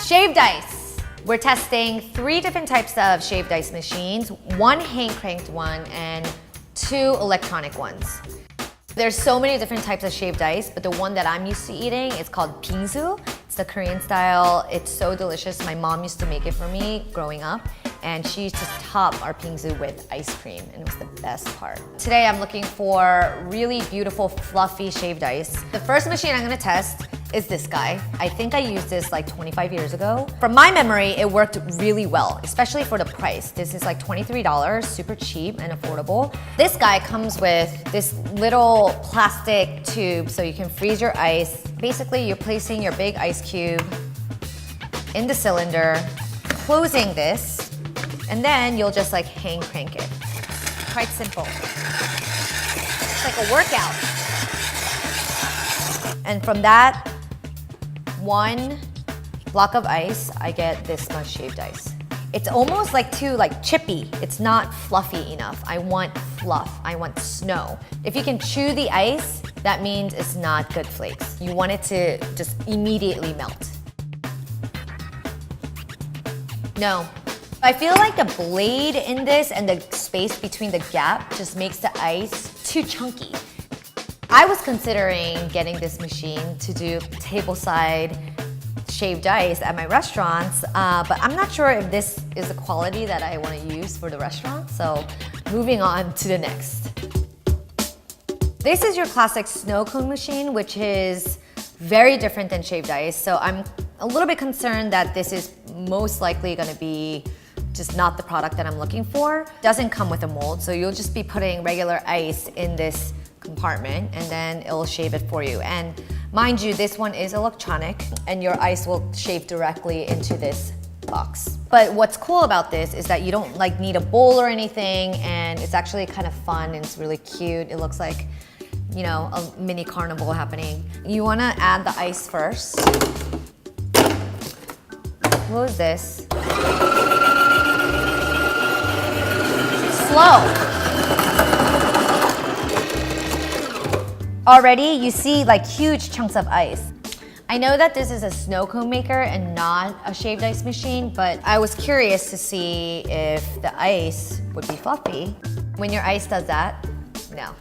Shaved ice. We're testing 3 different types of shaved ice machines, 1 hand-cranked one and 2 electronic ones. There's so many different types of shaved ice, but the one that I'm used to eating is called Bingsu. It's the Korean style. It's so delicious. My mom used to make it for me growing up, and she used to top our Bingsu with ice cream, and it was the best part. Today I'm looking for really beautiful, fluffy shaved ice. The first machine I'm gonna test is this guy. I think I used this like 25 years ago. From my memory, it worked really well, especially for the price. This is like $23, super cheap and affordable. This guy comes with this little plastic tube so you can freeze your ice. Basically, you're placing your big ice cube in the cylinder, closing this, and then you'll just like hand crank it. Quite simple. It's like a workout. And from that 1 block of ice, I get this much shaved ice. It's almost like too chippy. It's not fluffy enough. I want fluff. I want snow. If you can chew the ice, that means it's not good flakes. You want it to just immediately melt. No. I feel like the blade in this and the space between the gap just makes the ice too chunky. I was considering getting this machine to do tableside shaved ice at my restaurants, but I'm not sure if this is the quality that I want to use for the restaurant, so moving on to the next. This is your classic snow cone machine, which is very different than shaved ice, so I'm a little bit concerned that this is most likely going to be just not the product that I'm looking for. Doesn't come with a mold, so you'll just be putting regular ice in this compartment and then it'll shave it for you. And mind you, this one is electronic and your ice will shave directly into this box. But what's cool about this is that you don't need a bowl or anything, and it's actually kind of fun and it's really cute. It looks like, you know, a mini carnival happening. You want to add the ice first. Close this. Slow. Already, you see huge chunks of ice. I know that this is a snow cone maker and not a shaved ice machine, but I was curious to see if the ice would be fluffy. When your ice does that, no.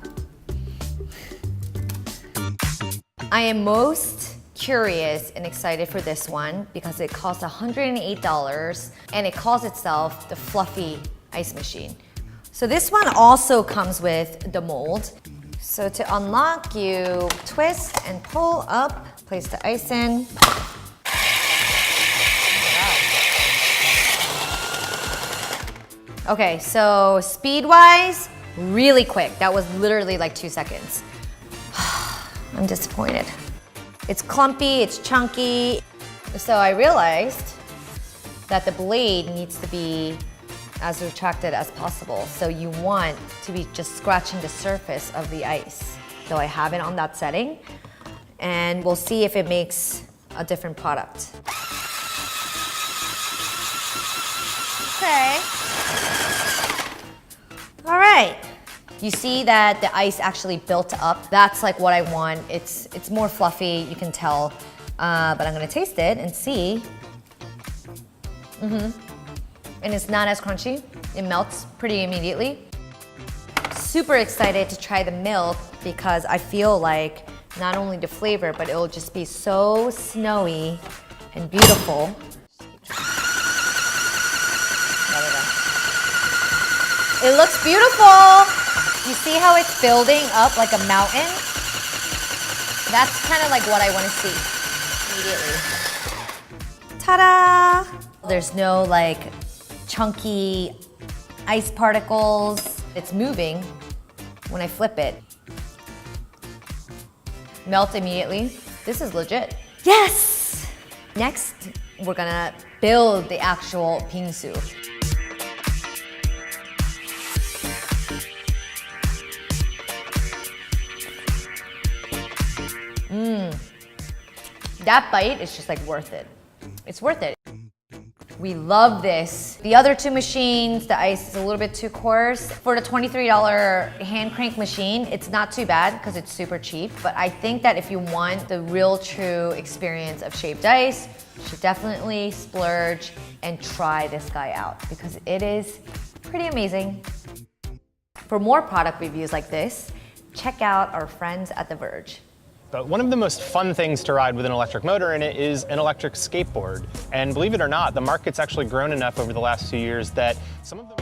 I am most curious and excited for this one because it costs $108 and it calls itself the fluffy ice machine. So this one also comes with the mold. So to unlock, you twist and pull up, place the ice in. Okay, so speed-wise, really quick. That was literally like 2 seconds. I'm disappointed. It's clumpy, it's chunky. So I realized that the blade needs to be as retracted as possible. So you want to be just scratching the surface of the ice. So I have it on that setting, and we'll see if it makes a different product. Okay. All right. You see that the ice actually built up. That's like what I want. It's more fluffy, you can tell. But I'm gonna taste it and see. And it's not as crunchy. It melts pretty immediately. Super excited to try the milk because I feel like not only the flavor, but it will just be so snowy and beautiful. It looks beautiful. You see how it's building up like a mountain? That's kind of like what I want to see immediately. Ta-da! There's no chunky ice particles. It's moving when I flip it. Melt immediately. This is legit. Yes! Next, we're gonna build the actual Bingsu. That bite is just worth it. It's worth it. We love this. The other two machines, the ice is a little bit too coarse. For the $23 hand crank machine, it's not too bad because it's super cheap. But I think that if you want the real true experience of shaved ice, you should definitely splurge and try this guy out because it is pretty amazing. For more product reviews like this, check out our friends at The Verge. But one of the most fun things to ride with an electric motor in it is an electric skateboard. And believe it or not, the market's actually grown enough over the last few years that some of the